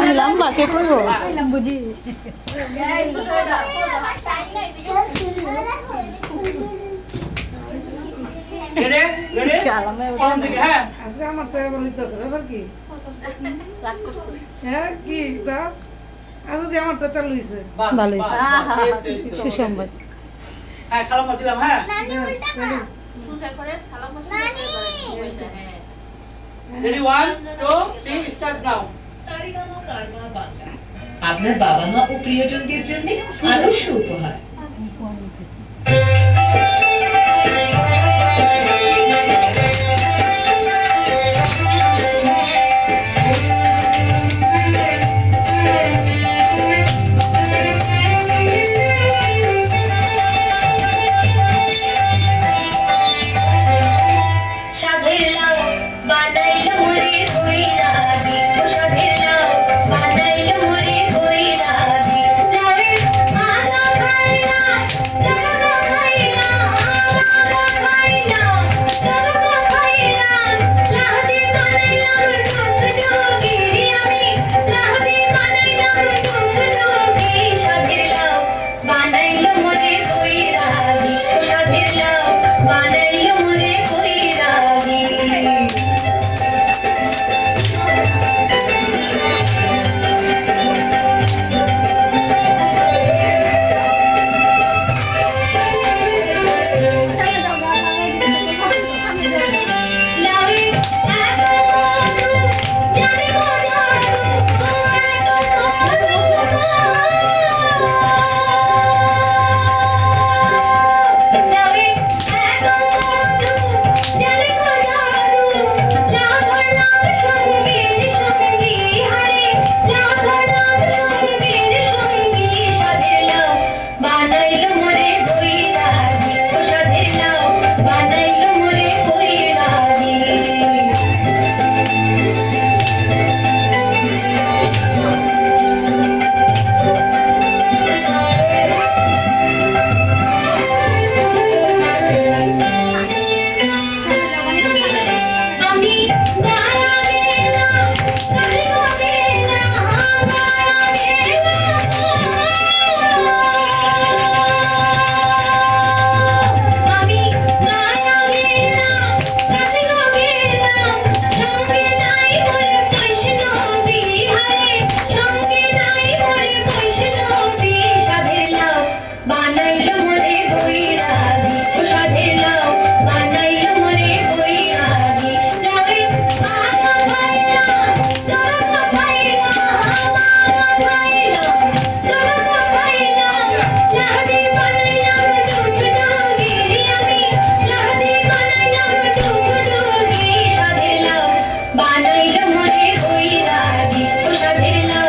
আমি লম্বা কে করবো বুঝি আমার তো এবার নিতেছে ব্যাপার কি হ্যাঁ কি তা আর যদি আমারটা চালু হয়েছে ভালো সুসংবাদ হ্যাঁ খালাম্মা দিলাম হ্যাঁ রেডি 1 2 3 স্টার্ট নাও আপনার বাবা মা ও প্রিয়জনদের জন্য আদর্শ উপহার বানাইলো মনে হইরা দি প্রসাদের লাউ